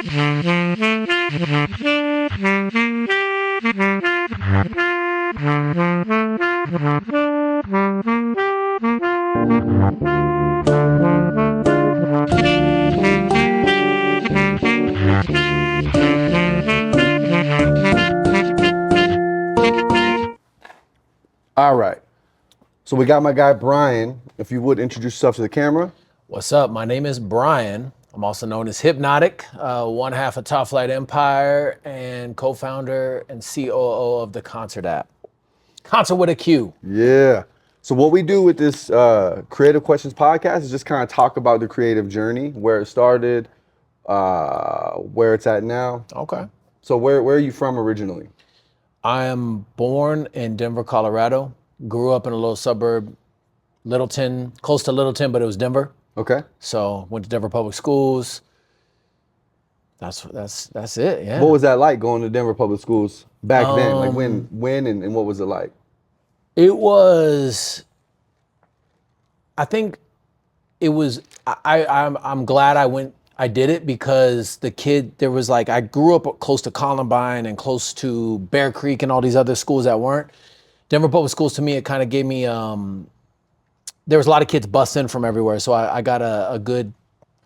All right. So we got my guy, Brian. If you would introduce yourself to the camera. What's up? My name is Brian. I'm also known as Hypnautic, one half of Top Flight Empire and co-founder and COO of the Concert app. Concert with a Q. Yeah. So what we do with this Creative Questions podcast is just kind of talk about the creative journey, where it started, where it's at now. Okay. So where are you from originally? I am born in Denver, Colorado. Grew up in a little suburb, Littleton, close to Littleton, but it was Denver. Okay. So went to Denver public schools. That's it. Yeah. What was that like going to Denver public schools back then? Like when and what was it like? It was, I think it was, I'm glad I did it because there was like, I grew up close to Columbine and close to Bear Creek and all these other schools that weren't. Denver public schools, to me, it kind of gave me, there was a lot of kids busting from everywhere. So I got a good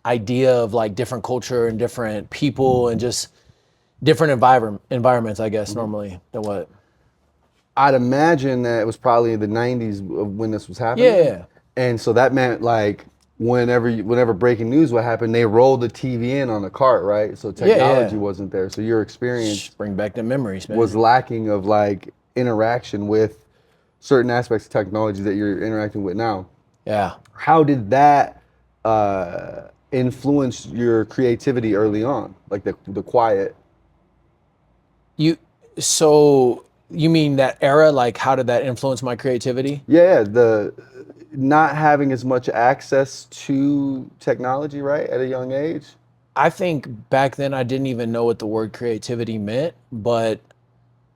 idea of like different culture and different people and just different environments, I guess, normally than what. I'd imagine that it was probably the 90s when this was happening. Yeah. And so that meant like whenever breaking news would happen, they rolled the TV in on a cart, right? So technology wasn't there. So your experience Bring back the memories, man. was lacking of like interaction with certain aspects of technology that you're interacting with now. Yeah. How did that influence your creativity early on? Like the quiet? So you mean that era? Like how did that influence my creativity? Yeah, the not having as much access to technology, right, at a young age? I think back then I didn't even know what the word creativity meant, but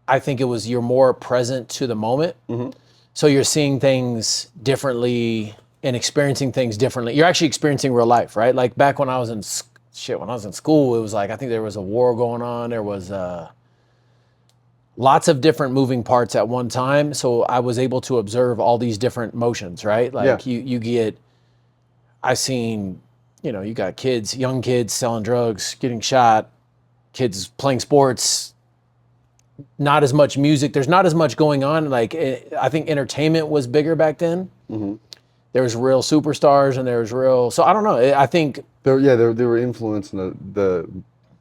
I think it was you're more present to the moment. Mm-hmm. So you're seeing things differently and experiencing things differently. You're actually experiencing real life, right? Like back when I was in school, it was like, I think there was a war going on. There was lots of different moving parts at one time. So I was able to observe all these different motions, right? Like I seen, you got kids, young kids selling drugs, getting shot, kids playing sports, not as much music. There's not as much going on. Like, I think entertainment was bigger back then. Mm-hmm. There was real superstars and there was so I don't know. I think they were influencing the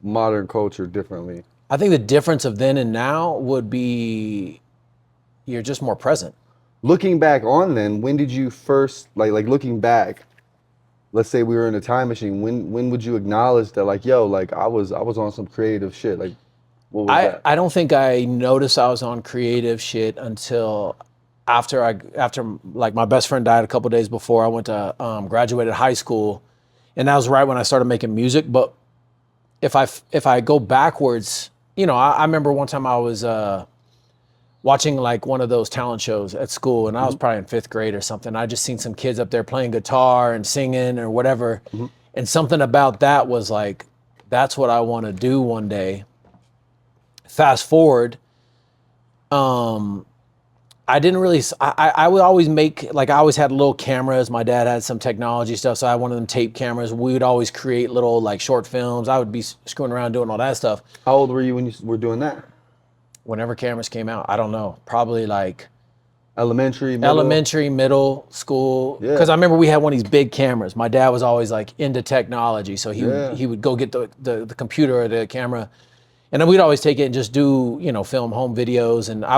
modern culture differently. I think the difference of then and now would be you're just more present. Looking back on then, when did you first, like looking back, let's say we were in a time machine, when would you acknowledge that like, yo, like I was on some creative shit? Like, what was that? I don't think I noticed I was on creative shit until after like my best friend died a couple of days before I went to graduated high school. And that was right when I started making music. But if I go backwards, I remember one time I was watching like one of those talent shows at school, and I was probably in 5th grade or something. I just seen some kids up there playing guitar and singing or whatever. Mm-hmm. And something about that was like, that's what I want to do one day. Fast forward, I didn't really, I would always make, like I always had little cameras. My dad had some technology stuff, so I had one of them tape cameras. We would always create little like short films. I would be screwing around doing all that stuff. How old were you when you were doing that? Whenever cameras came out, I don't know, probably like elementary, middle school. Yeah. Because I remember we had one of these big cameras. My dad was always like into technology, so he would go get the computer or the camera. And then we'd always take it and just do, film home videos. And I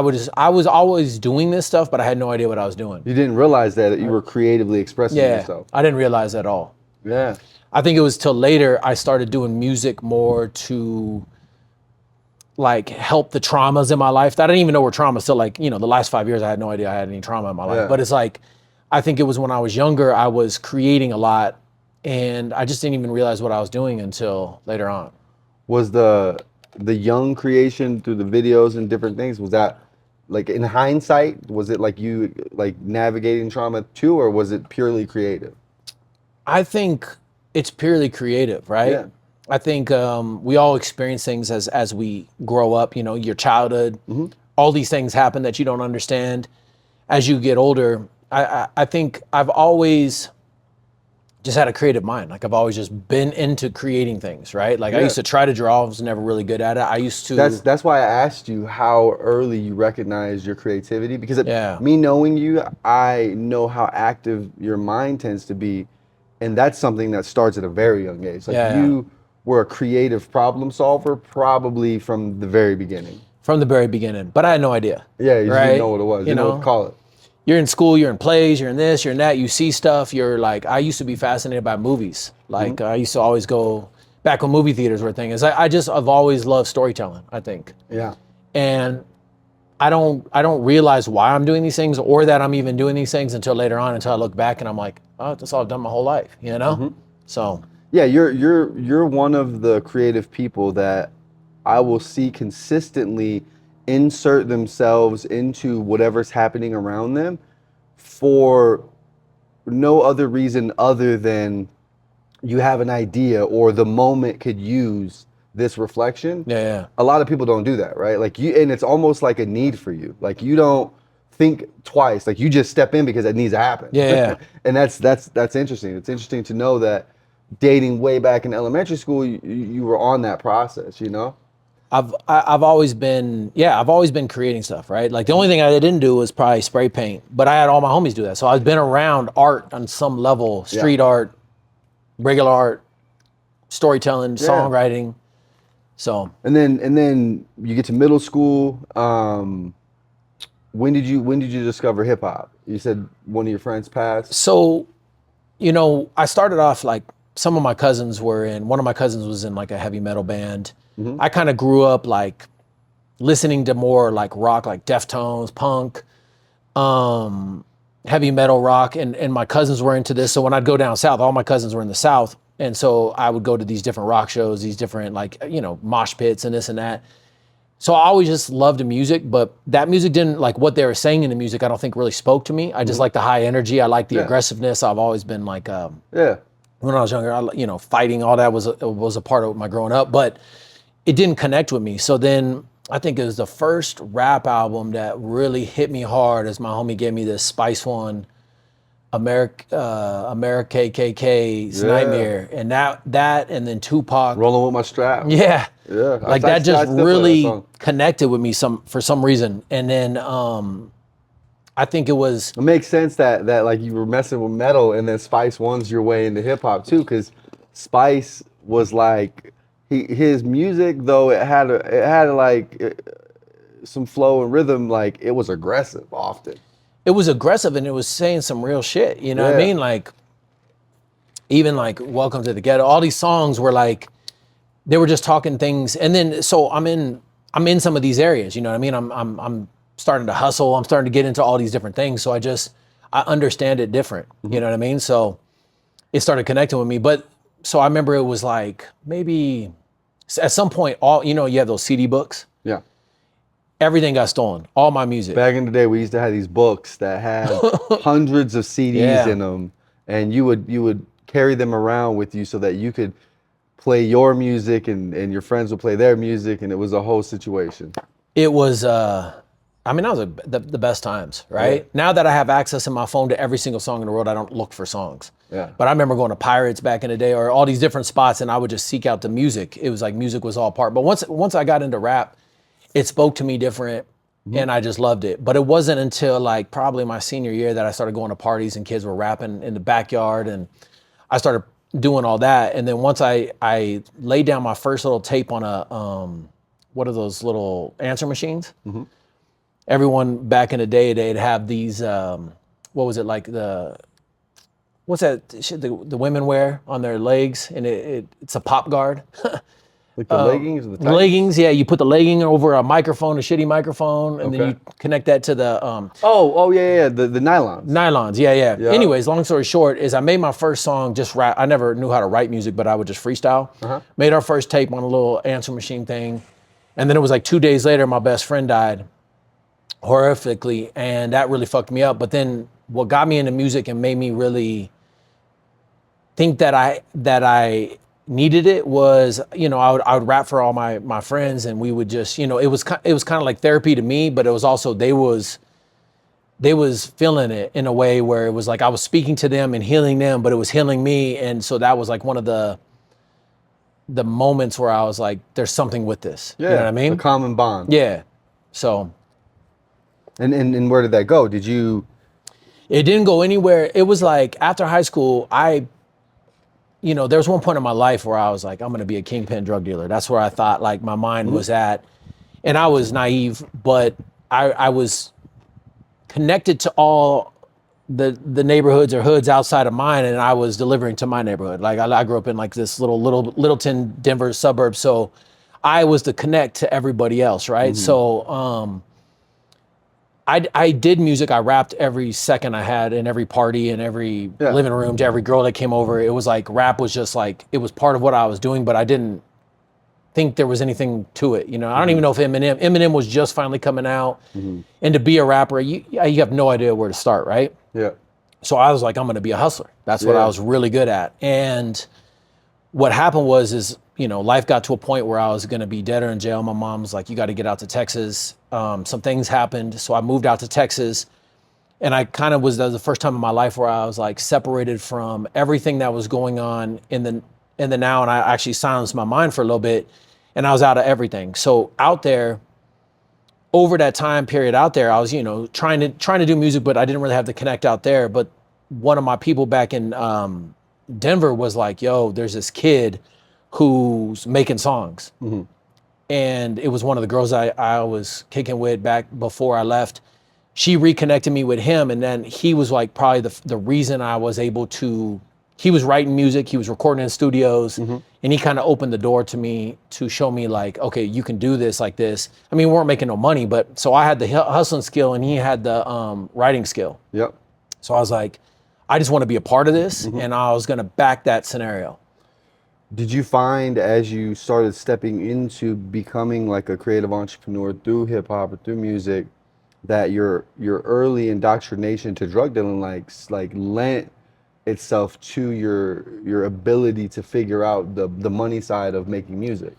was always doing this stuff, but I had no idea what I was doing. You didn't realize that you were creatively expressing yourself. I didn't realize that at all. Yeah. I think it was till later I started doing music more to like help the traumas in my life. I didn't even know where trauma still like, the last 5 years I had no idea I had any trauma in my life. But it's like, I think it was when I was younger, I was creating a lot and I just didn't even realize what I was doing until later on. Was the young creation through the videos and different things, was that like in hindsight, was it like you like navigating trauma too, or was it purely creative? I think it's purely creative, right? I think we all experience things as we grow up. You know, your childhood, all these things happen that you don't understand. As you get older, I think I've always just had a creative mind. Like I've always just been into creating things, right? Like I Yeah. used to try to draw. I was never really good at it. I used to. That's why I asked you how early you recognize your creativity, because Yeah. me knowing you, I know how active your mind tends to be, and that's something that starts at a very young age. Like Yeah. you were a creative problem solver probably from the very beginning. From the very beginning, but I had no idea. Yeah, you just didn't right? know what it was. You Didn't know what to know, call it. you're in school, you're in plays, you're in this, you're in that. You see stuff. You're like, I used to be fascinated by movies. Like I used to always go back when movie theaters were a thing. I've always loved storytelling. I think, Yeah. and I don't realize why I'm doing these things or that I'm even doing these things until later on. Until I look back and I'm like, oh, that's all I've done my whole life. You know, so. Yeah, you're one of the creative people that I will see consistently insert themselves into whatever's happening around them for no other reason other than you have an idea or the moment could use this reflection. Yeah. A lot of people don't do that, right? Like you, and it's almost like a need for you. Like you don't think twice. Like you just step in because it needs to happen. Yeah. And that's interesting. It's interesting to know that dating way back in elementary school, you were on that process, you know? I've always been creating stuff, right? Like the only thing I didn't do was probably spray paint, but I had all my homies do that. So I've been around art on some level, street art, regular art, storytelling, songwriting. So And then you get to middle school. When did you discover hip hop? You said one of your friends passed. so you know, I started off like one of my cousins was in like a heavy metal band. I kind of grew up like listening to more like rock, like Deftones, punk, heavy metal rock, and my cousins were into this. So when I'd go down south, all my cousins were in the south, and so I would go to these different rock shows, these different like mosh pits and this and that. So I always just loved the music, but that music didn't, like what they were saying in the music, I don't think really spoke to me. I just like the high energy. I like the aggressiveness. I've always been like, when I was younger, fighting, all that was a part of my growing up, but it didn't connect with me. So then I think it was the first rap album that really hit me hard as my homie gave me this Spice One, America KKK's Nightmare, and that and then Tupac. Rolling with my strap. Yeah. Yeah. Like that just really connected with me for some reason. And then I think it was. It makes sense that like you were messing with metal and then Spice One's your way into hip hop too, because Spice was like his music, though it had some flow and rhythm, like it was aggressive often. It was aggressive and it was saying some real shit. You know what I mean? Like even like Welcome to the Ghetto, all these songs were like, they were just talking things. And then, so I'm in some of these areas, you know what I mean? I'm starting to hustle. I'm starting to get into all these different things. So I understand it different. You know what I mean? So it started connecting with me. But so I remember it was like maybe at some point, you have those CD books. Yeah. Everything got stolen. All my music. Back in the day, we used to have these books that had hundreds of CDs in them, and you would carry them around with you so that you could play your music and your friends would play their music, and it was a whole situation. It was, that was the best times, right? Yeah. Now that I have access in my phone to every single song in the world, I don't look for songs. Yeah. But I remember going to Pirates back in the day or all these different spots, and I would just seek out the music. It was like music was all part. But once I got into rap, it spoke to me different, and I just loved it. But it wasn't until like probably my senior year that I started going to parties and kids were rapping in the backyard, and I started doing all that. And then once I laid down my first little tape on a, what are those little answer machines? Mm-hmm. Everyone back in the day, they'd have these, what was it, like what's that shit the women wear on their legs, and it's a pop guard. Like the leggings or the tights? Leggings, yeah. You put the legging over a microphone, a shitty microphone, and then you connect that to the... the nylons. Nylons, yeah. Anyways, long story short is I made my first song just rap. I never knew how to write music, but I would just freestyle. Made our first tape on a little answer machine thing. And then it was like 2 days later, my best friend died horrifically, and that really fucked me up. But then what got me into music and made me really think that I needed it was, I would rap for all my friends, and we would just, it was kind of like therapy to me, but it was also they was feeling it in a way where it was like I was speaking to them and healing them, but it was healing me. And so that was like one of the moments where I was like, there's something with this. Yeah, you know what I mean? a common bond. Yeah. So. And where did that go? Did you? It didn't go anywhere. It was like after high school, there was one point in my life where I was like, I'm going to be a kingpin drug dealer. That's where I thought like my mind was at. And I was naive, but I was connected to all the neighborhoods or hoods outside of mine, and I was delivering to my neighborhood. Like I grew up in like this Littleton, Denver suburb, so I was the connect to everybody else, right? So I did music. I rapped every second I had in every party, in every living room, to every girl that came over. It was like rap was just like, it was part of what I was doing, but I didn't think there was anything to it. I don't even know if Eminem was just finally coming out. And to be a rapper, you have no idea where to start, right? Yeah. So I was like, I'm going to be a hustler. That's what I was really good at. And what happened was life got to a point where I was going to be dead or in jail. My mom was like, you got to get out to Texas. Some things happened. So I moved out to Texas, and I kind of that was the first time in my life where I was like separated from everything that was going on in the now. And I actually silenced my mind for a little bit, and I was out of everything. So out there, over that time period out there, I was, trying to do music, but I didn't really have to connect out there. But one of my people back in Denver was like, yo, there's this kid who's making songs. And it was one of the girls I was kicking with back before I left. She reconnected me with him, and then he was like probably the reason I was able to. He was writing music, he was recording in studios, and he kind of opened the door to me to show me like, okay, you can do this like this. I mean, we weren't making no money, but so I had the hustling skill and he had the writing skill. Yep. So I was like, I just want to be a part of this, and I was gonna back that scenario. Did you find as you started stepping into becoming like a creative entrepreneur through hip hop or through music, that your early indoctrination to drug dealing like lent itself to your ability to figure out the money side of making music?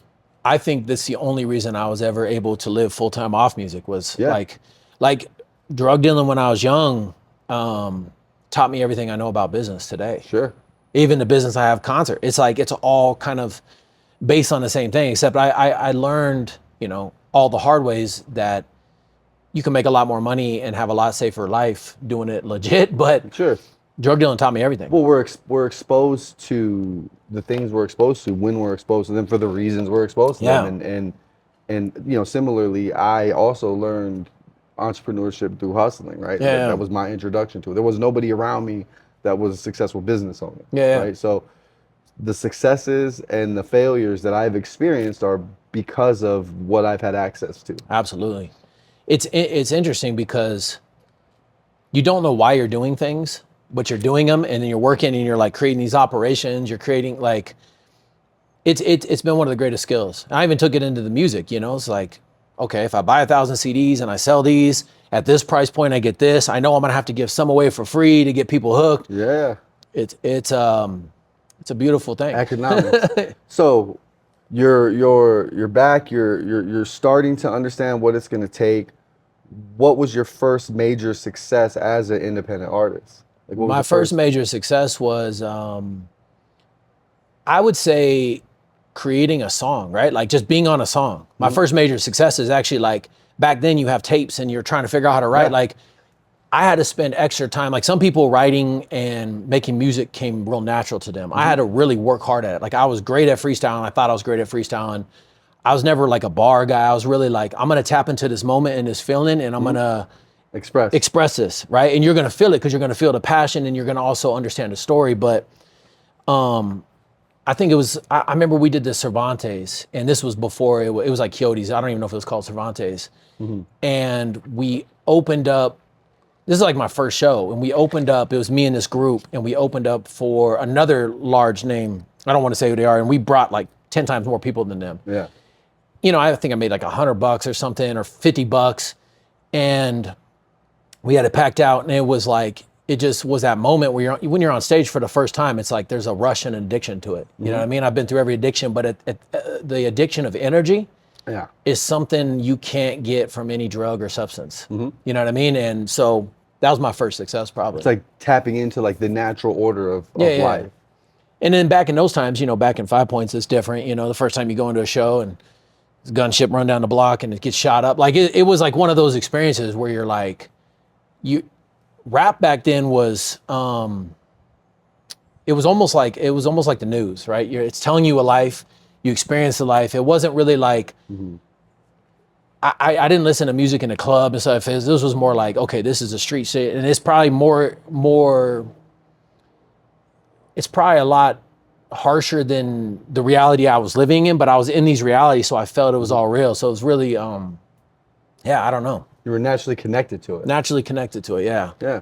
I think that's the only reason I was ever able to live full time off music was like drug dealing when I was young taught me everything I know about business today. Sure. Even the business I have concert, it's like it's all kind of based on the same thing, except I learned all the hard ways that you can make a lot more money and have a lot safer life doing it legit. But Sure. Drug dealing taught me everything. Well, we're exposed to the things we're exposed to when we're exposed to them for the reasons we're exposed to them. And similarly, I also learned entrepreneurship through hustling, right? That was my introduction to it. There was nobody around me that was a successful business owner. Right. So the successes and the failures that I've experienced are because of what I've had access to. Absolutely. It's interesting because you don't know why you're doing things, but you're doing them, and then you're working and you're like creating these operations. You're creating like, it's been one of the greatest skills. I even took it into the music, it's like, okay, if I buy 1,000 CDs and I sell these at this price point, I get this. I know I'm gonna have to give some away for free to get people hooked. Yeah. It's a beautiful thing. Economics. So you're back, you're starting to understand what it's gonna take. What was your first major success as an independent artist? Like, my first major success was, I would say, creating a song, right? Like just being on a song. My first major success is actually like, back then you have tapes and you're trying to figure out how to write. Like I had to spend extra time. Like some people writing and making music came real natural to them. I had to really work hard at it. Like I was great at freestyling. I thought I was great at freestyling. I was never like a bar guy. I was really like, I'm gonna tap into this moment and this feeling, and I'm gonna express this, right? And you're gonna feel it because you're gonna feel the passion, and you're gonna also understand the story. But I think it was, I remember we did the Cervantes, and this was before it was like Quixotes. I don't even know if it was called Cervantes. And we opened up, this is like my first show, and we opened up, it was me and this group, and we opened up for another large name. I don't want to say who they are, and we brought like 10 times more people than them. Yeah. I think I made like $100 or something, or $50, and we had it packed out, and it was like, it just was that moment where when you're on stage for the first time, it's like there's a rush and an addiction to it. You know what I mean? I've been through every addiction, but the addiction of energy is something you can't get from any drug or substance. You know what I mean? And so that was my first success, probably. It's like tapping into like the natural order of life. And then back in those times, you know, back in 5 Points, it's different. You know, the first time you go into a show and gunship run down the block and it gets shot up. Like it was like one of those experiences where you're like, rap back then was, it was almost like the news, right? It's telling you a life, you experience a life. It wasn't really like, I didn't listen to music in a club and stuff. This was more like, okay, this is a street shit. And it's probably it's probably a lot harsher than the reality I was living in, but I was in these realities, so I felt it was all real. So it was really, I don't know. You were naturally connected to it. Naturally connected to it, yeah. Yeah.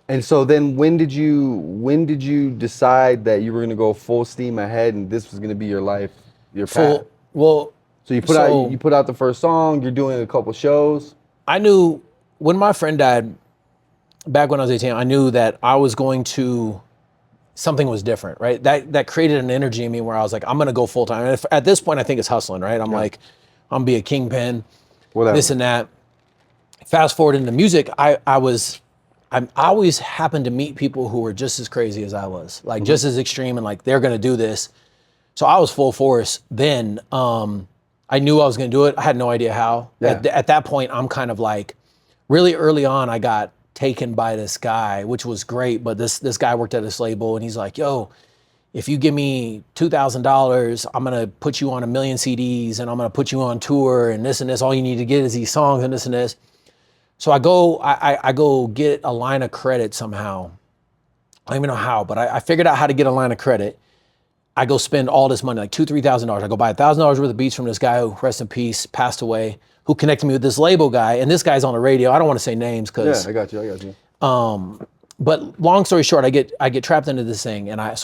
And so then when did you decide that you were gonna go full steam ahead and this was gonna be your life, your path? Well, so you put out the first song, you're doing a couple shows. I knew when my friend died, back when I was 18, I knew that I was going to, something was different, right? That created an energy in me where I was like, I'm gonna go full time. And at this point, I think it's hustling, right? I'm like, I'm gonna be a kingpin, this and that. Fast forward into music, I always happened to meet people who were just as crazy as I was, like just as extreme and like, they're gonna do this. So I was full force then. I knew I was gonna do it. I had no idea how. At that point, I'm kind of like, really early on, I got taken by this guy, which was great, but this guy worked at this label and he's like, yo, if you give me $2,000, I'm gonna put you on 1 million CDs and I'm gonna put you on tour and this. All you need to get is these songs and this. So I go get a line of credit somehow. I don't even know how, but I figured out how to get a line of credit. I go spend all this money, like $2,000, $3,000. I go buy $1,000 worth of beats from this guy who, rest in peace, passed away, who connected me with this label guy. And this guy's on the radio. I don't want to say names because. Yeah, I got you. But long story short, I get trapped into this thing, and I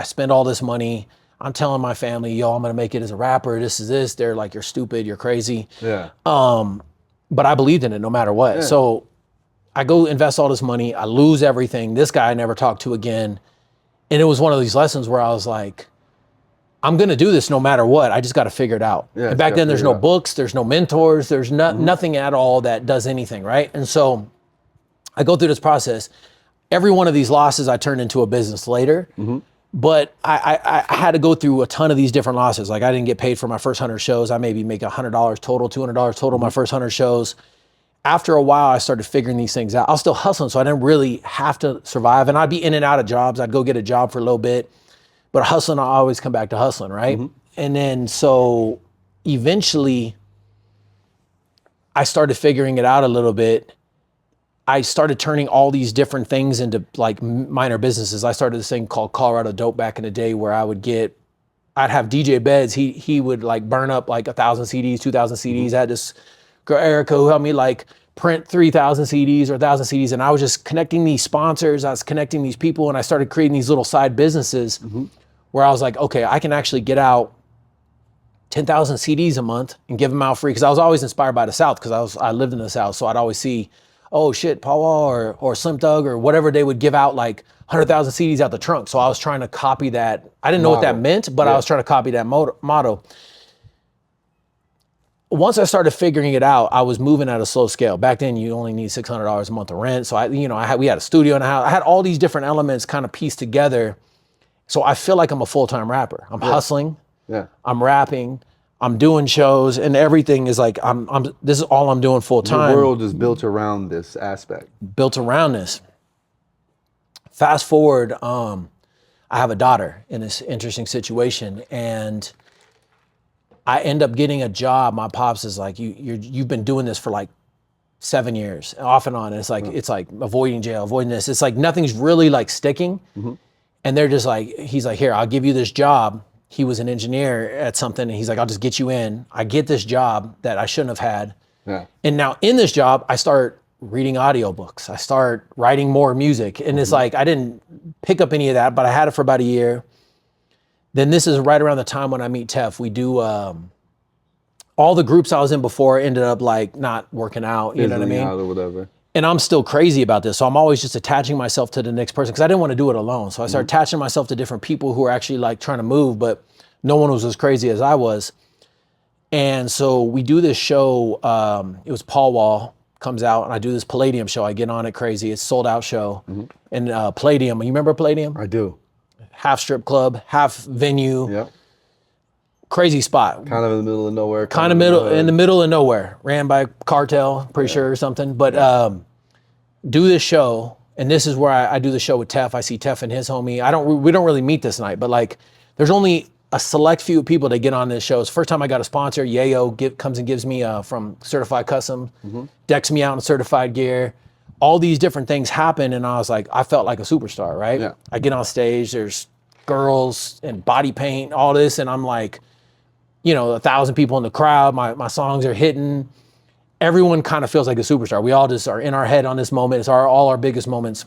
spend all this money. I'm telling my family, yo, I'm gonna make it as a rapper. This is this. They're like, you're stupid. You're crazy. Yeah. But I believed in it no matter what. Yeah. So I go invest all this money. I lose everything. This guy I never talked to again. And it was one of these lessons where I was like, I'm going to do this no matter what. I just got to figure it out. Yeah, and back then there's no books, there's no mentors, there's nothing at all that does anything, right? And so I go through this process. Every one of these losses I turned into a business later. But I had to go through a ton of these different losses. Like I didn't get paid for my first 100 shows. I maybe make $100 total, $200 total my first 100 shows. After a while, I started figuring these things out. I was still hustling, so I didn't really have to survive. And I'd be in and out of jobs. I'd go get a job for a little bit. But hustling, I always come back to hustling, right? And then so eventually, I started figuring it out a little bit. I started turning all these different things into like minor businesses. I started this thing called Colorado Dope back in the day where I'd have DJ Beds. He would like burn up like 1,000 CDs, 2,000 CDs. I had this girl, Erica, who helped me like print 3,000 CDs or 1,000 CDs. And I was just connecting these sponsors. I was connecting these people and I started creating these little side businesses where I was like, okay, I can actually get out 10,000 CDs a month and give them out free. Cause I was always inspired by the South because I lived in the South. So I'd always see, oh shit, Paul Wall or Slim Thug or whatever, they would give out like 100,000 CDs out the trunk. So I was trying to copy that. I didn't know what that meant, but I was trying to copy that motto. Once I started figuring it out, I was moving at a slow scale. Back then, you only need $600 a month of rent. So we had a studio in the house. I had all these different elements kind of pieced together. So I feel like I'm a full-time rapper. I'm hustling. Yeah. I'm rapping. I'm doing shows, and everything is like this is all I'm doing full time. The world is built around this aspect. Built around this. Fast forward, I have a daughter in this interesting situation, and I end up getting a job. My pops is like, you've been doing this for like 7 years, off and on. And it's like avoiding jail, avoiding this. It's like nothing's really like sticking. And they're just like, he's like, here, I'll give you this job. He was an engineer at something, and he's like, I'll just get you in. I get this job that I shouldn't have had. Yeah. And now in this job, I start reading audiobooks. I start writing more music. And it's like, I didn't pick up any of that, but I had it for about a year. Then this is right around the time when I meet Tef. We do, all the groups I was in before ended up like not working out, you know what I mean? Out or whatever. And I'm still crazy about this. So I'm always just attaching myself to the next person because I didn't want to do it alone. So I started attaching myself to different people who were actually like trying to move, but no one was as crazy as I was. And so we do this show. It was Paul Wall comes out, and I do this Palladium show. I get on it crazy. It's a sold out show. And Palladium, you remember Palladium? I do. Half strip club, half venue. Yep. Crazy spot. Kind of in the middle of nowhere. Kind of in the middle of nowhere. Ran by cartel, pretty sure, or something. But do this show, and this is where I do the show with Tef. I see Tef and his homie. We don't really meet this night, but like there's only a select few people that get on this show. It's the first time I got a sponsor. Yayo comes and gives me from Certified Custom, decks me out in certified gear. All these different things happen, and I was like, I felt like a superstar, right? Yeah. I get on stage, there's girls and body paint, all this, and I'm like, 1,000 people in the crowd. My songs are hitting. Everyone kind of feels like a superstar. We all just are in our head on this moment. It's all our biggest moments.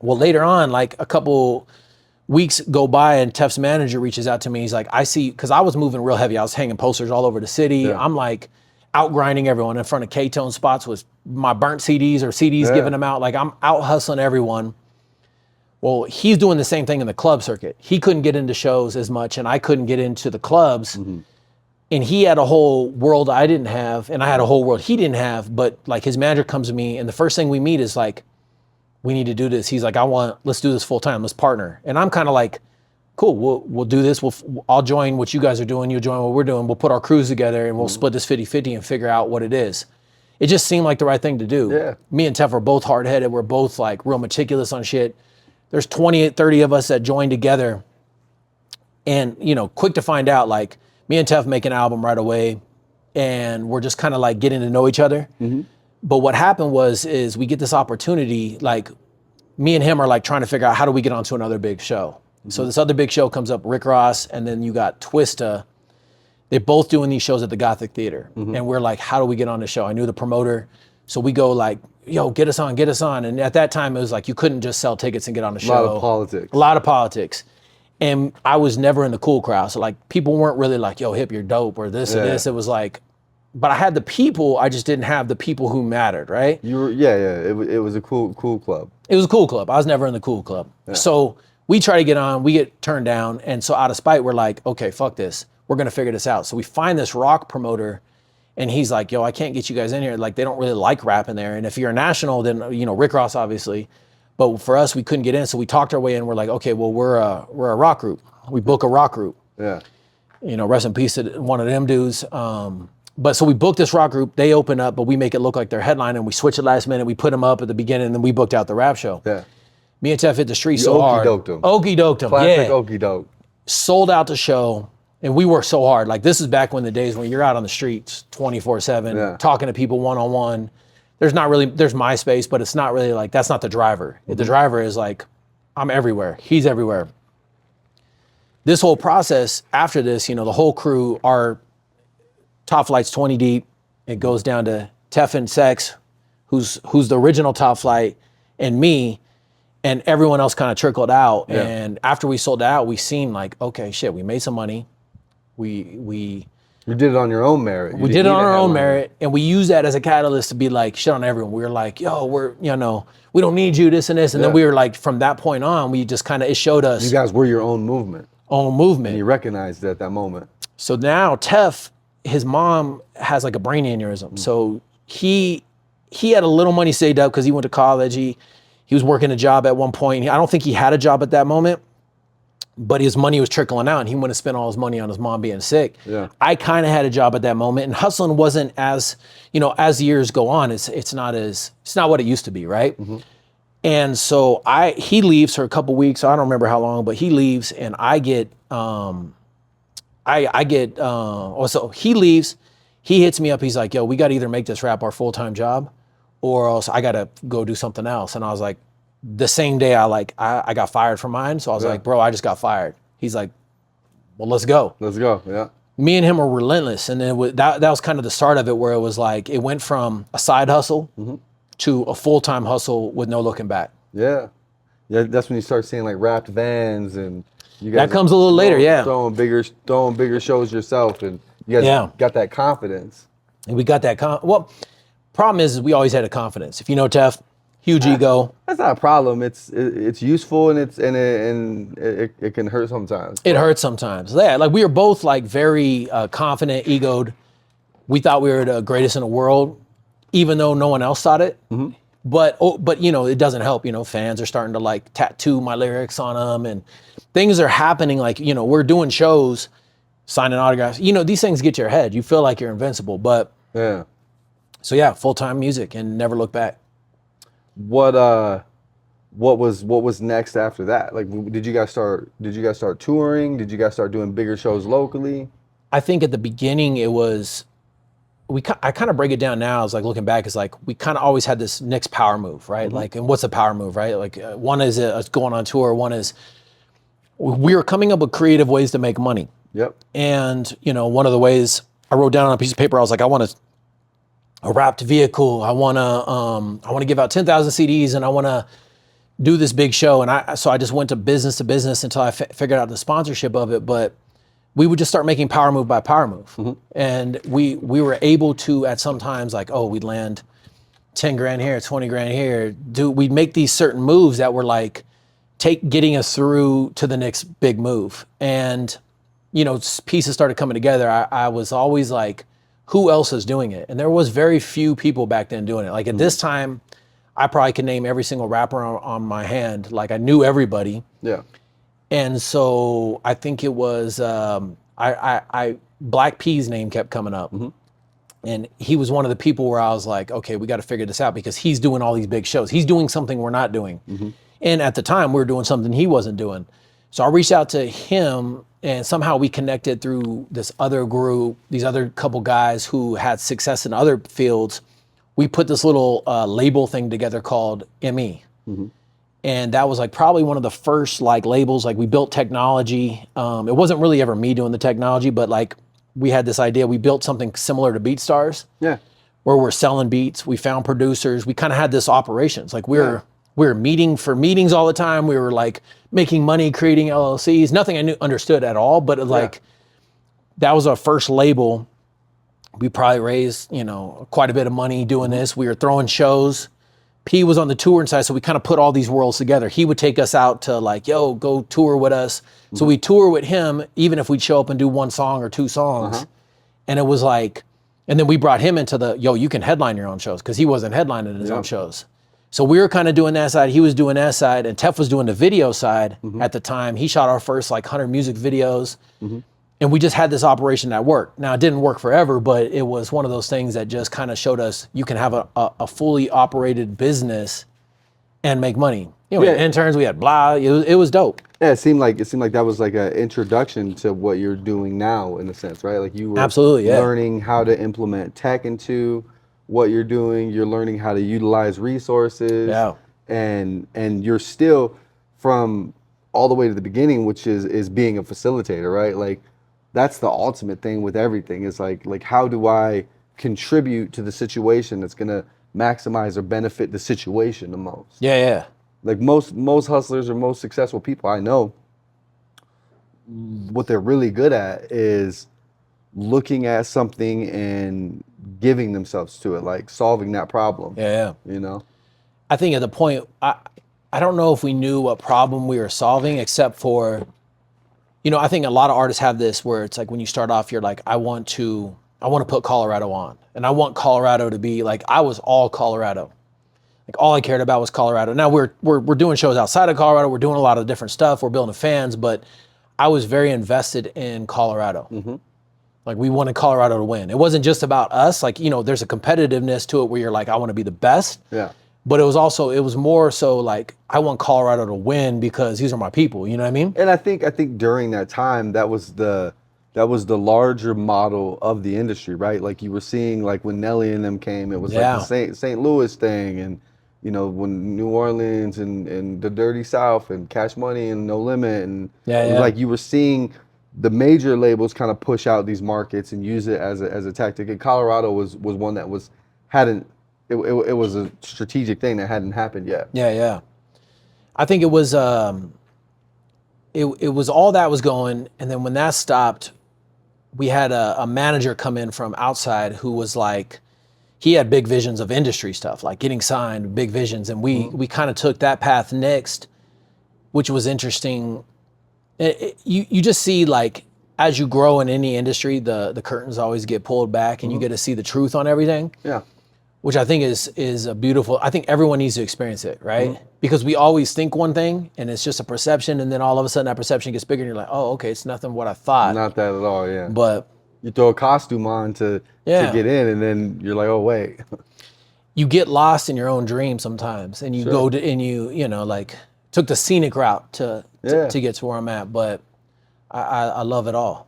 Well, later on, like a couple weeks go by and Tef's manager reaches out to me. He's like, I see, because I was moving real heavy. I was hanging posters all over the city. Yeah. I'm like out grinding everyone in front of K-Tone spots with my burnt CDs or CDs giving them out. Like I'm out hustling everyone. Well, he's doing the same thing in the club circuit. He couldn't get into shows as much and I couldn't get into the clubs. And he had a whole world I didn't have, and I had a whole world he didn't have. But like his manager comes to me, and the first thing we meet is like, we need to do this. He's like, let's do this full time. Let's partner. And I'm kind of like, cool, we'll do this. I'll join what you guys are doing. You join what we're doing. We'll put our crews together and we'll split this 50-50 and figure out what it is. It just seemed like the right thing to do. Yeah. Me and Tef are both hard-headed. We're both like real meticulous on shit. There's 28, 30 of us that join together, and quick to find out, like, me and Tef make an album right away, and we're just kind of like getting to know each other. But what happened is we get this opportunity, like me and him are like trying to figure out how do we get onto another big show. So this other big show comes up, Rick Ross, and then you got Twista. They're both doing these shows at the Gothic Theater. And we're like, how do we get on the show? I knew the promoter. So we go like, yo, get us on. And at that time, it was like, you couldn't just sell tickets and get on the show. A A lot of politics. And I was never in the cool crowd. So like people weren't really like, yo, Hip, you're dope or this or this. It was like, but I had the people, I just didn't have the people who mattered, right? You were, it was a cool club. It was a cool club. I was never in the cool club. So we try to get on, we get turned down. And so out of spite, we're like, okay, fuck this. We're gonna figure this out. So we find this rock promoter and he's like, yo, I can't get you guys in here. Like they don't really like rap in there. And if you're a national, then Rick Ross obviously. But for us, we couldn't get in, so we talked our way in. We're like, okay, well, we're a rock group. We book a rock group. Yeah. Rest in peace to one of them dudes. But so we booked this rock group. They open up, but we make it look like their headline, and we switch it last minute. We put them up at the beginning, and then we booked out the rap show. Yeah. Me and Tef hit the street so hard. Okey-doked them. Classic okey-doke. Sold out the show, and we worked so hard. Like this is back when the days when you're out on the streets 24/7, talking to people one-on-one. There's MySpace, but it's not really like, that's not the driver. The driver is like, I'm everywhere. He's everywhere. This whole process after this, the whole crew, our top flight's 20 deep. It goes down to Tef and Sex, who's the original top flight, and me, and everyone else kind of trickled out. Yeah. And after we sold out, we seemed like, okay, shit, we made some money. You did it on your own merit. We did it on our own merit, and we use that as a catalyst to be like, shit on everyone. We were like, yo, we don't need you, this and this. And then we were like, from that point on, we just kind of, it showed us. You guys were your own movement. And you recognized it at that moment. So now Tef, his mom has like a brain aneurysm. So he had a little money saved up because he went to college. He was working a job at one point. I don't think he had a job at that moment, but his money was trickling out and he wouldn't spend all his money on his mom being sick. Yeah. I kind of had a job at that moment, and hustling wasn't as, as the years go on, it's not what it used to be, right? And so he leaves for a couple weeks. I don't remember how long, but he leaves, and so he leaves, he hits me up. He's like, yo, we got to either make this rap our full-time job or else I got to go do something else. And I was like, the same day I got fired from mine. So I was like, bro, I just got fired. He's like, well, let's go. Let's go, yeah. Me and him were relentless. And then that was kind of the start of it, where it was like, it went from a side hustle to a full-time hustle with no looking back. Yeah. Yeah, that's when you start seeing like wrapped vans, and you guys that comes a little later, yeah. Throwing bigger shows yourself, and you guys got that confidence. And we got that, Problem is we always had a confidence. If you know Tef, huge ego. That's not a problem. It's useful and it can hurt sometimes. It hurts sometimes. Yeah, like we were both like very confident, egoed. We thought we were the greatest in the world, even though no one else thought it. Mm-hmm. But you know, it doesn't help. You know, fans are starting to like tattoo my lyrics on them, and things are happening. Like, you know, we're doing shows, signing autographs. You know, these things get to your head. You feel like you're invincible. But yeah. So yeah, full-time music and never look back. What was next after that? Like, did you guys start touring? Did you guys start doing bigger shows locally? I think at the beginning it was, I kind of break it down now. It's like looking back, it's like we kind of always had this next power move, right? Mm-hmm. Like, and what's a power move, right? Like one is going on tour. One is we were coming up with creative ways to make money. Yep. And you know, one of the ways I wrote down on a piece of paper, I was like, I want a wrapped vehicle. I want to give out 10,000 CDs, and I want to do this big show. And so I just went to business until I figured out the sponsorship of it. But we would just start making power move by power move. Mm-hmm. And we were able to, at some times, like, oh, we'd land 10 grand here, 20 grand here. We'd make these certain moves that were like getting us through to the next big move. And, you know, pieces started coming together. I was always like, who else is doing it? And there was very few people back then doing it. Like at this time, I probably could name every single rapper on my hand. Like I knew everybody. Yeah. And so I think it was, Black P's name kept coming up. Mm-hmm. And he was one of the people where I was like, okay, we got to figure this out because he's doing all these big shows. He's doing something we're not doing. Mm-hmm. And at the time we were doing something he wasn't doing. So I reached out to him, and somehow we connected through this other group, these other couple guys who had success in other fields. We put this little label thing together called ME. Mm-hmm. And that was like probably one of the first like labels. Like we built technology. It wasn't really ever me doing the technology, but like we had this idea. We built something similar to BeatStars. Yeah. Where we're selling beats. We found producers. We kind of had this operations. Like we were meeting for meetings all the time. We were like making money, creating LLCs. Nothing I understood at all, but like that was our first label. We probably raised, you know, quite a bit of money doing this. We were throwing shows. P was on the touring side, so we kind of put all these worlds together. He would take us out to like, yo, go tour with us. Mm-hmm. So we tour with him, even if we'd show up and do one song or two songs. Uh-huh. And it was like, and then we brought him into the, yo, you can headline your own shows, because he wasn't headlining his own shows. So we were kind of doing that side. He was doing that side, and Tef was doing the video side at the time. He shot our first like 100 music videos. Mm-hmm. And we just had this operation that worked. Now, it didn't work forever, but it was one of those things that just kind of showed us you can have a fully operated business and make money. You know, we had interns, we had blah. It was dope. Yeah, it seemed like that was like an introduction to what you're doing now, in a sense, right? Like you were absolutely learning how to implement tech into what you're doing. You're learning how to utilize resources. Yeah. And you're still from all the way to the beginning, which is being a facilitator, right? Like, that's the ultimate thing with everything, is like how do I contribute to the situation that's gonna maximize or benefit the situation the most? Yeah. Like most hustlers or most successful people I know, what they're really good at is looking at something and giving themselves to it, like solving that problem. Yeah. You know? I think at the point, I don't know if we knew what problem we were solving, except for, you know, I think a lot of artists have this where it's like when you start off, you're like, I want to put Colorado on, and I want Colorado to be like, I was all Colorado. Like all I cared about was Colorado. Now we're doing shows outside of Colorado. We're doing a lot of different stuff. We're building fans, but I was very invested in Colorado. Mm-hmm. Like we wanted Colorado to win. It wasn't just about us. Like, you know, there's a competitiveness to it where you're like, I want to be the best. Yeah. But it was more so like, I want Colorado to win because these are my people. You know what I mean? And I think during that time, that was the larger model of the industry, right? Like you were seeing, like when Nelly and them came, it was like the St. Louis thing, and you know, when New Orleans and the Dirty South and Cash Money and No Limit, and it was like you were seeing the major labels kind of push out these markets and use it as a tactic. And Colorado was one that hadn't. It was a strategic thing that hadn't happened yet. Yeah. I think it was it was all that was going, and then when that stopped, we had a manager come in from outside who was like, he had big visions of industry stuff, like getting signed, big visions. And we kind of took that path next, which was interesting. You just see, like, as you grow in any industry, the curtains always get pulled back and you get to see the truth on everything. Yeah. Which I think is a beautiful, I think everyone needs to experience it, right? Because we always think one thing and it's just a perception, and then all of a sudden that perception gets bigger and you're like, oh, okay, it's nothing what I thought. Not that at all, yeah. But you throw a costume on to get in, and then you're like, oh, wait. You get lost in your own dream sometimes, and you go to, and you know, like, took the scenic route to get to where I'm at, but I love it all.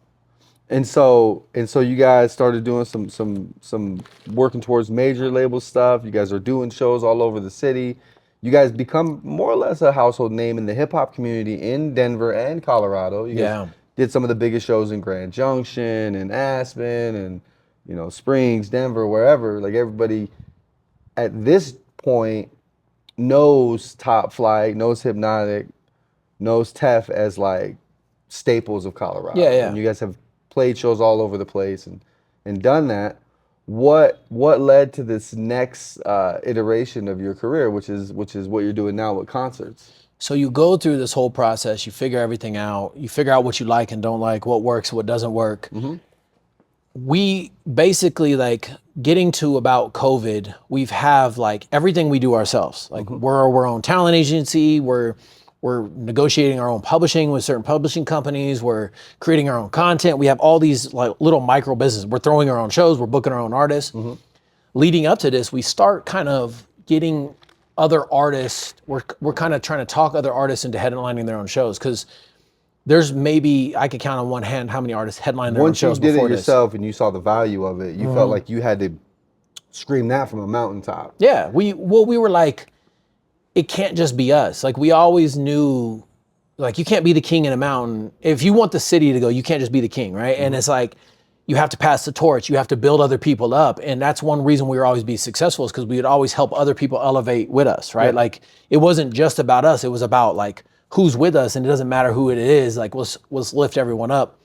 And so you guys started doing some working towards major label stuff. You guys are doing shows all over the city. You guys become more or less a household name in the hip hop community in Denver and Colorado. You guys did some of the biggest shows in Grand Junction and Aspen and, you know, Springs, Denver, wherever. Like, everybody at this point knows Top Flight, knows Hypnautic, knows Tef as like staples of Colorado. Yeah. And you guys have played shows all over the place and done that. What led to this next iteration of your career, which is what you're doing now with concerts? So you go through this whole process, you figure everything out, you figure out what you like and don't like, what works, what doesn't work. We basically, like, getting to about COVID, we've have like everything we do ourselves. Like, we're our own talent agency, we're negotiating our own publishing with certain publishing companies. We're creating our own content. We have all these like little micro businesses. We're throwing our own shows. We're booking our own artists. Leading up to this, we start kind of getting other artists. We're kind of trying to talk other artists into headlining their own shows, because there's maybe, I could count on one hand how many artists headline their own shows before this. Once you did it yourself and you saw the value of it, you felt like you had to scream that from a mountaintop. Yeah, we were like, it can't just be us. Like, we always knew, like, you can't be the king in a mountain. If you want the city to go, you can't just be the king, right? And it's like, you have to pass the torch. You have to build other people up. And that's one reason we would always be successful, is because we would always help other people elevate with us, right? Like, it wasn't just about us. It was about, like, who's with us, and it doesn't matter who it is. Like, let's lift everyone up.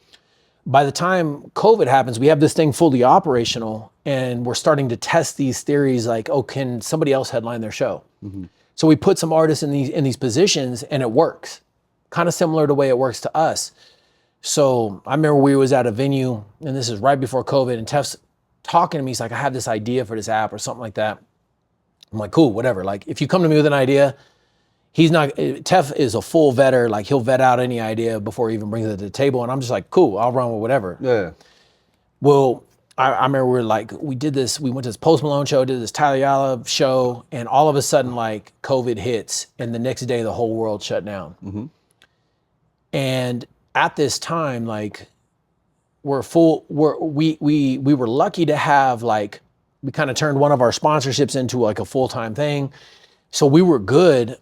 By the time COVID happens, we have this thing fully operational, and we're starting to test these theories, like, oh, can somebody else headline their show? So we put some artists in these positions, and it works. Kind of similar to the way it works to us. So I remember we was at a venue, and this is right before COVID, and Tef's talking to me. He's like, I have this idea for this app or something like that. I'm like, cool, whatever. Like, if you come to me with an idea, Tef is a full vetter. Like, he'll vet out any idea before he even brings it to the table. And I'm just like, cool, I'll run with whatever. Yeah. Well, I remember we did this, we went to this Post Malone show, did this Tyler Yalla show, and all of a sudden, like, COVID hits, and the next day the whole world shut down. And at this time, like, we were lucky to have, like, we kind of turned one of our sponsorships into like a full-time thing. So we were good.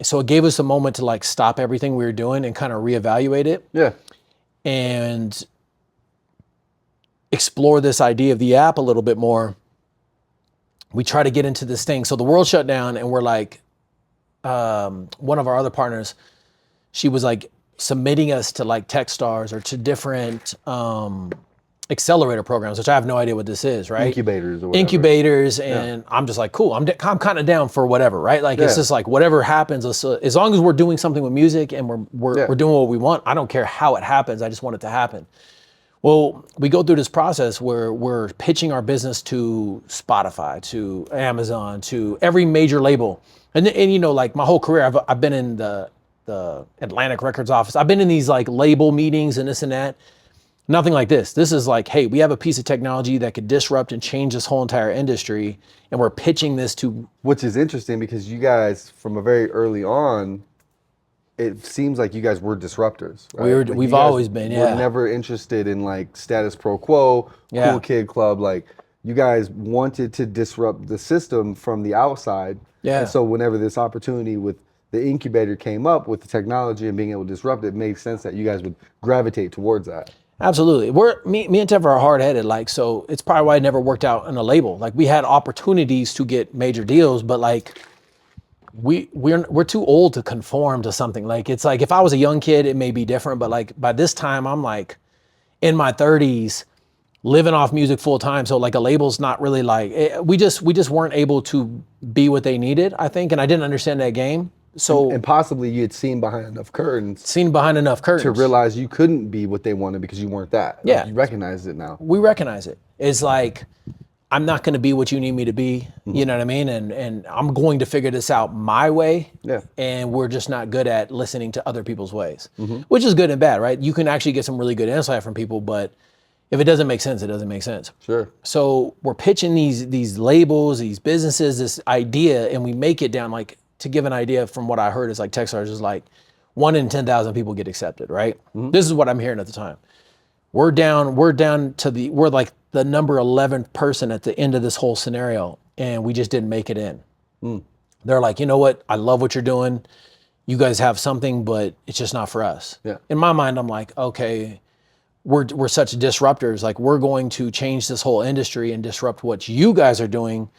So it gave us a moment to, like, stop everything we were doing and kind of reevaluate it. Yeah. And explore this idea of the app a little bit more. We try to get into this thing. So the world shut down, and we're like, one of our other partners, she was like submitting us to like Techstars or to different accelerator programs, which I have no idea what this is, right? Incubators or whatever. Incubators, and I'm just like, cool, I'm kind of down for whatever, right? Like, it's just like, whatever happens, as long as we're doing something with music and we're doing what we want, I don't care how it happens, I just want it to happen. Well, we go through this process where we're pitching our business to Spotify, to Amazon, to every major label. And you know, like, my whole career, I've been in the Atlantic Records office. I've been in these like label meetings and this and that. Nothing like this. This is like, hey, we have a piece of technology that could disrupt and change this whole entire industry, and we're pitching this to... Which is interesting, because you guys, from a very early on, it seems like you guys were disruptors, right? We've always been, We're never interested in like status quo, cool kid club. Like, you guys wanted to disrupt the system from the outside. Yeah. And so whenever this opportunity with the incubator came up with the technology and being able to disrupt it, it made sense that you guys would gravitate towards that. Absolutely. Me and Tev are hard-headed, like, so it's probably why it never worked out in a label. Like, we had opportunities to get major deals, but like, we're too old to conform to something. Like, it's like, if I was a young kid, it may be different, but like, by this time I'm like in my 30s, living off music full time. So like a label's not really like, we just weren't able to be what they needed, I think. And I didn't understand that game. So And possibly you had seen behind enough curtains seen behind enough curtains to realize you couldn't be what they wanted because you weren't that. Like, Yeah. you recognize it now. we recognize it. It's like, I'm not going to be what you need me to be. You know what I mean? And I'm going to figure this out my way. Yeah. And we're just not good at listening to other people's ways, which is good and bad, right? You can actually get some really good insight from people, but if it doesn't make sense, it doesn't make sense. Sure. So we're pitching these labels, these businesses, this idea, and we make it down. Like, to give an idea from what I heard is like Techstars is like 1 in 10,000 people get accepted, right? This is what I'm hearing at the time. We're like the number 11 person at the end of this whole scenario, and we just didn't make it in. They're like, you know what? I love what you're doing. You guys have something, but it's just not for us. Yeah. In my mind, I'm like, okay, we're such disruptors. Like, we're going to change this whole industry and disrupt what you guys are doing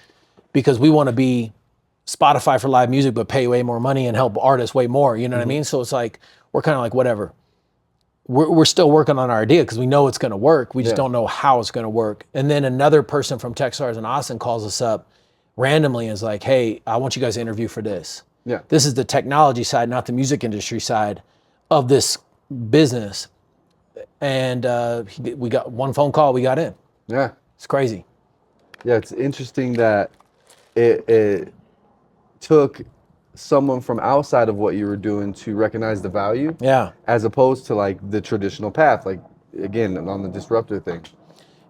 because we want to be Spotify for live music, but pay way more money and help artists way more. You know what I mean? So it's like, we're kind of like, whatever. We're still working on our idea because we know it's going to work. We just don't know how it's going to work. And then another person from Techstars in Austin calls us up randomly and is like, hey, I want you guys to interview for this. Yeah. This is the technology side, not the music industry side of this business. And we got one phone call, we got in. Yeah. It's crazy. Yeah, it's interesting that it took someone from outside of what you were doing to recognize the value. Yeah. As opposed to like the traditional path, like again, on the disruptor thing.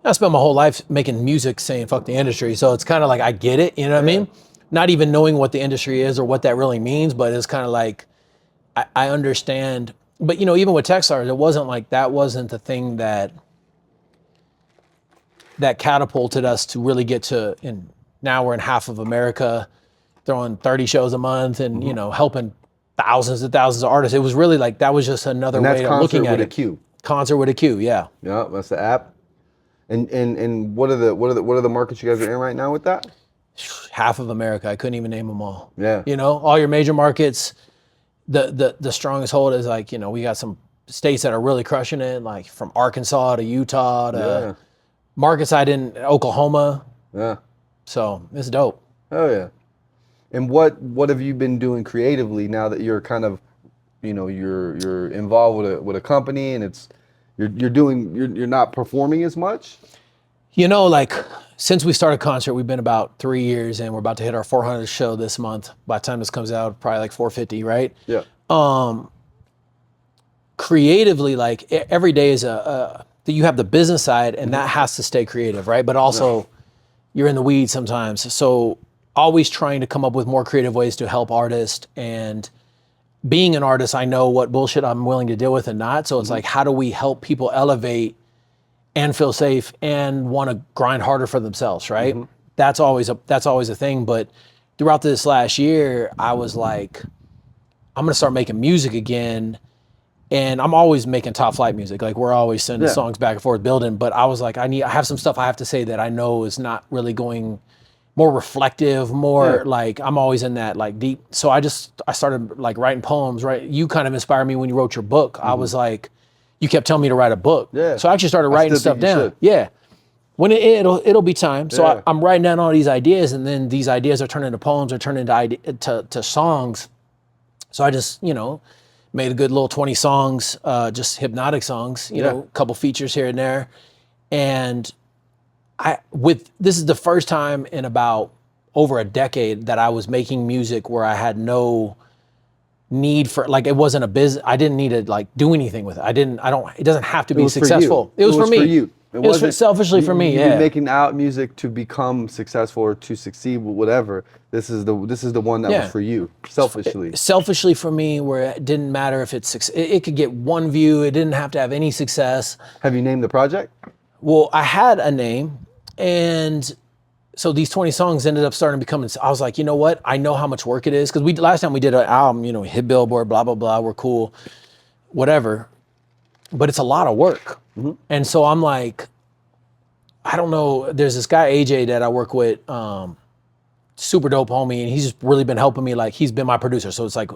I spent my whole life making music saying fuck the industry. So it's kind of like, I get it, you know what I mean? Not even knowing what the industry is or what that really means, but it's kind of like, I understand. But you know, even with Techstars, it wasn't like, that wasn't the thing that catapulted us to really get to, and now we're in half of America, throwing 30 shows a month and, you know, helping thousands and thousands of artists. It was really like, that was just another way of looking at it. Concert with a Q, yeah. Yeah, that's the app. And what are the markets you guys are in right now with that? Half of America. I couldn't even name them all. Yeah. You know, all your major markets, the strongest hold is like, you know, we got some states that are really crushing it, like from Arkansas to Utah to markets Oklahoma. Yeah. So it's dope. Oh yeah. And what have you been doing creatively now that you're kind of, you know, you're involved with a company and you're not performing as much? You know, like since we started concert, we've been about 3 years and we're about to hit our 400th show this month. By the time this comes out, probably like 450, right? Yeah. Creatively, like every day is you have the business side and that has to stay creative, right? But also you're in the weeds sometimes. So always trying to come up with more creative ways to help artists, and being an artist, I know what bullshit I'm willing to deal with and not. So it's like, how do we help people elevate and feel safe and want to grind harder for themselves, right? That's always a thing. But throughout this last year, I was like, I'm gonna start making music again. And I'm always making top flight music. Like we're always sending songs back and forth, building. But I was like, I have some stuff I have to say that I know is not really going more reflective, more like I'm always in that like deep. So I started like writing poems, right? You kind of inspired me when you wrote your book. I was like, you kept telling me to write a book. Yeah. So I actually started writing stuff down. Yeah. When it'll be time. So I'm writing down all these ideas, and then these ideas are turning into poems or turning into songs. So I just, you know, made a good little 20 songs, just Hypnautic songs, you know, a couple features here and there. And this is the first time in about over a decade that I was making music where I had no need for, like, it wasn't a business. I didn't need to like do anything with it. It doesn't have to be successful. It was for me. It was selfishly for me. You've been making out music to become successful or to succeed with whatever. This is the one that was for you, selfishly. Selfishly for me, where it didn't matter if it could get one view. It didn't have to have any success. Have you named the project? Well, I had a name, and so these 20 songs ended up starting to become, I was like, you know what? I know how much work it is. Because last time we did an album, you know, we hit Billboard, blah, blah, blah, we're cool, whatever. But it's a lot of work. And so I'm like, I don't know, there's this guy, AJ, that I work with, super dope homie, and he's just really been helping me. Like, he's been my producer. So it's like,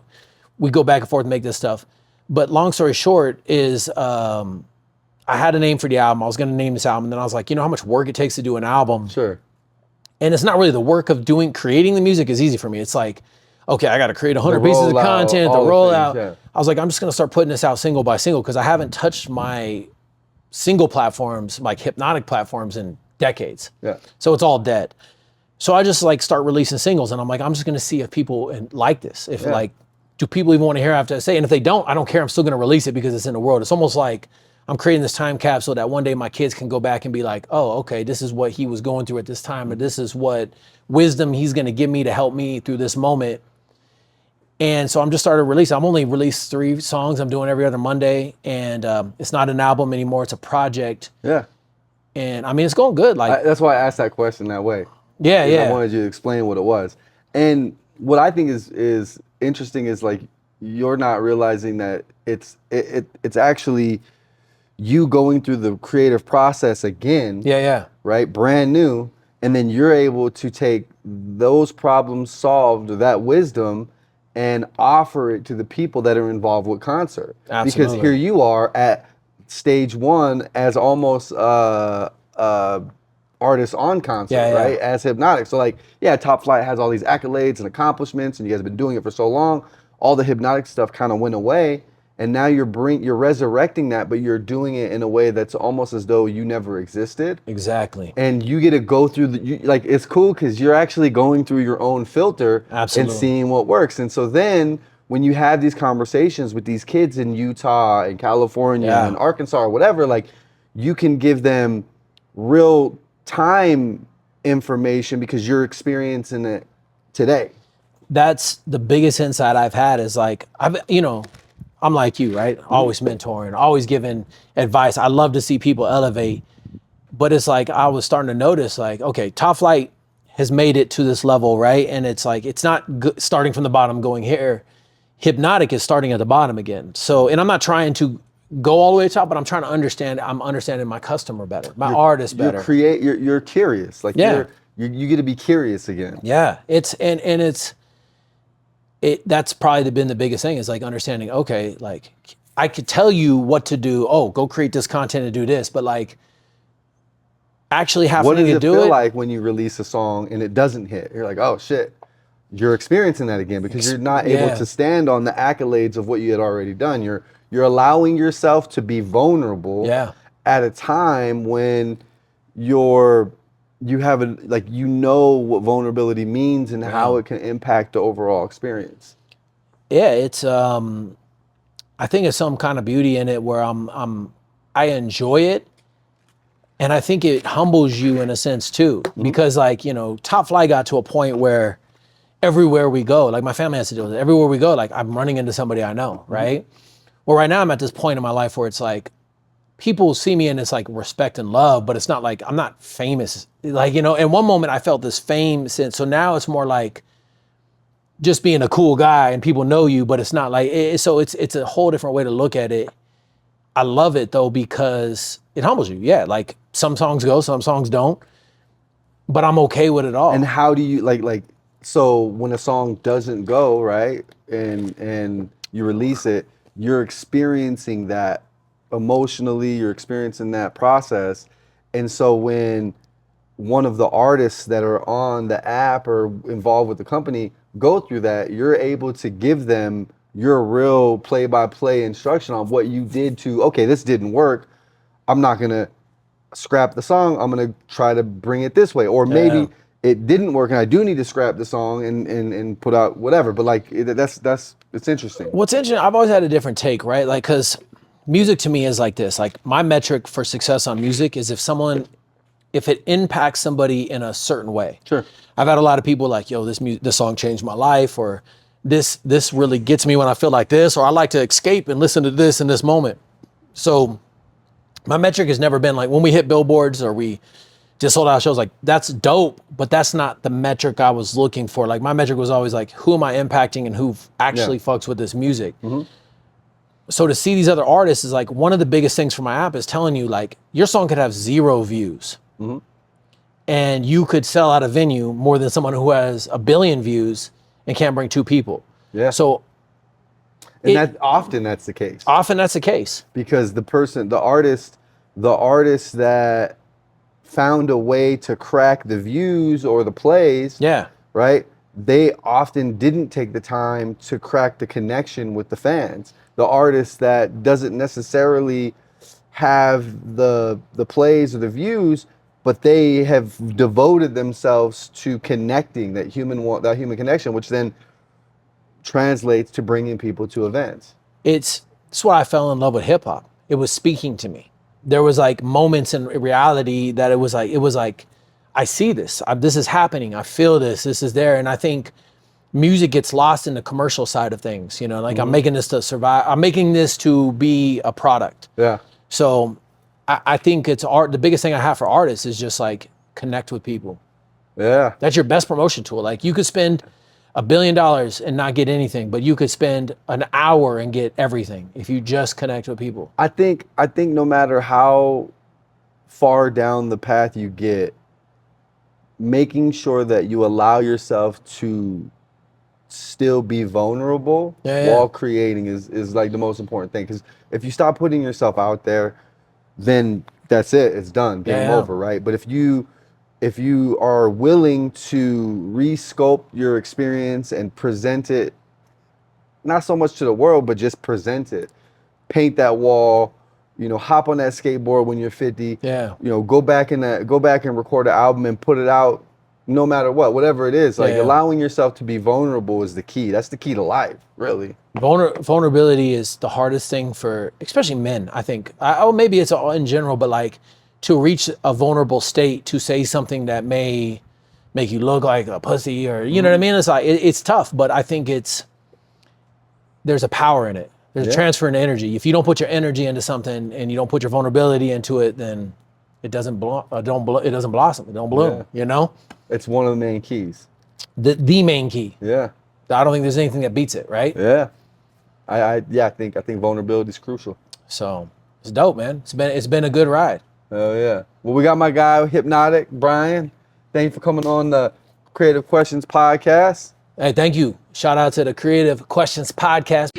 we go back and forth and make this stuff. But long story short is, I had a name for the album. I was going to name this album. And then I was like, you know how much work it takes to do an album? Sure. And it's not really the work of creating the music is easy for me. It's like, okay, I got to create 100 pieces of content, the rollout. Yeah. I was like, I'm just going to start putting this out single by single because I haven't touched my single platforms, like Hypnautic platforms, in decades. Yeah. So it's all dead. So I just like start releasing singles, and I'm like, I'm just going to see if people like this. If like, do people even want to hear what I have to say? And if they don't, I don't care. I'm still going to release it because it's in the world. It's almost like I'm creating this time capsule that one day my kids can go back and be like, oh, okay, this is what he was going through at this time, or this is what wisdom he's going to give me to help me through this moment. And so I'm just started releasing. I'm only released 3 songs. I'm doing every other Monday, and it's not an album anymore. It's a project. Yeah. And I mean, it's going good. Like that's why I asked that question that way. Yeah, yeah. I wanted you to explain what it was. And what I think is interesting is like you're not realizing that it's actually you going through the creative process again. Yeah, yeah. Right, brand new, and then you're able to take those problems solved, that wisdom, and offer it to the people that are involved with concert. Absolutely. Because here you are at stage 1 as almost artist on concert, right? As Hypnautic. So like, yeah, Top Flight has all these accolades and accomplishments, and you guys have been doing it for so long. All the Hypnautic stuff kind of went away, and now you're resurrecting that, but you're doing it in a way that's almost as though you never existed. Exactly. And you get to go through like it's cool because you're actually going through your own filter. Absolutely. And seeing what works. And so then when you have these conversations with these kids in Utah and California and Arkansas or whatever, like you can give them real time information because you're experiencing it today. That's the biggest insight I've had is like, I'm like you, right? Always mentoring, always giving advice. I love to see people elevate, but it's like, I was starting to notice like, okay, Top Flight has made it to this level, right? And it's like, it's not starting from the bottom going here. Hypnautic is starting at the bottom again. So, and I'm not trying to go all the way to top, but I'm trying to understand, I'm understanding my customer better, my artist better. You're curious. Like you get to be curious again. Yeah, that's probably been the biggest thing is like understanding, okay, like I could tell you what to do. Oh, go create this content and do this, but like actually having to do it. What does it feel like when you release a song and it doesn't hit? You're like, oh shit. You're experiencing that again because you're not able to stand on the accolades of what you had already done. You're allowing yourself to be vulnerable at a time when you have what vulnerability means and how it can impact the overall experience. Yeah, it's I think it's some kind of beauty in it where I enjoy it, and I think it humbles you in a sense too, because like, Top Flight got to a point where everywhere we go, like my family has to deal with it. Everywhere we go, like I'm running into somebody I know, right? Well, right now I'm at this point in my life where it's like people see me and it's like respect and love, but it's not like I'm not famous. Like, in one moment I felt this fame sense. So now it's more like just being a cool guy and people know you, but it's not like, so it's a whole different way to look at it. I love it though, because it humbles you. Yeah. Like some songs go, some songs don't, but I'm okay with it all. And how do you so when a song doesn't go right and you release it, you're experiencing that emotionally, you're experiencing that process. And so when one of the artists that are on the app or involved with the company go through that, you're able to give them your real play-by-play instruction on what you did to, okay, this didn't work. I'm not gonna scrap the song. I'm gonna try to bring it this way. Or maybe it didn't work and I do need to scrap the song and put out whatever. But like it's interesting. What's interesting, I've always had a different take, right? Like, cause music to me is like this. Like my metric for success on music is if it impacts somebody in a certain way. Sure. I've had a lot of people like, yo, this song changed my life, or this really gets me when I feel like this, or I like to escape and listen to this in this moment. So my metric has never been like when we hit billboards or we just sold out shows, like that's dope, but that's not the metric I was looking for. Like my metric was always like, who am I impacting and who actually fucks with this music? So to see these other artists is like, one of the biggest things for my app is telling you like, your song could have 0 views and you could sell out a venue more than someone who has 1 billion views and can't bring 2 people. Yeah. So and often that's the case. Often that's the case. Because the artist the artists that found a way to crack the views or the plays, Yeah. right? They often didn't take the time to crack the connection with the fans. The artist that doesn't necessarily have the plays or the views, but they have devoted themselves to connecting that human connection, which then translates to bringing people to events. That's why I fell in love with hip hop. It was speaking to me. There was like moments in reality that it was like I see this. This is happening. I feel this. This is there. And I think music gets lost in the commercial side of things. You know, like I'm making this to survive. I'm making this to be a product. Yeah. So I think it's art. The biggest thing I have for artists is just like connect with people. Yeah. That's your best promotion tool. Like you could spend $1 billion and not get anything, but you could spend an hour and get everything if you just connect with people. I think no matter how far down the path you get, making sure that you allow yourself to still be vulnerable while creating is like the most important thing. Because if you stop putting yourself out there, then that's it. It's done. Game over, right? But if you are willing to rescope your experience and present it, not so much to the world, but just present it, paint that wall, you know, hop on that skateboard when you're 50, Yeah. you know, go back and record an album and put it out no matter what, whatever it is. Like allowing yourself to be vulnerable is the key. That's the key to life, really. Vulnerability is the hardest thing for, especially men, I think. Maybe it's all in general, but like to reach a vulnerable state, to say something that may make you look like a pussy or, you know what I mean? It's like, it's tough, but I think there's a power in it. There's a transfer in energy. If you don't put your energy into something and you don't put your vulnerability into it, then it doesn't it doesn't blossom. It don't bloom. You know, it's one of the main keys. The main key. Yeah. I don't think there's anything that beats it. Right. Yeah. I think vulnerability is crucial. So it's dope, man. It's been a good ride. Oh yeah. Well, we got my guy Hypnautic, Brian. Thank you for coming on the Creative Questions podcast. Hey, thank you. Shout out to the Creative Questions podcast.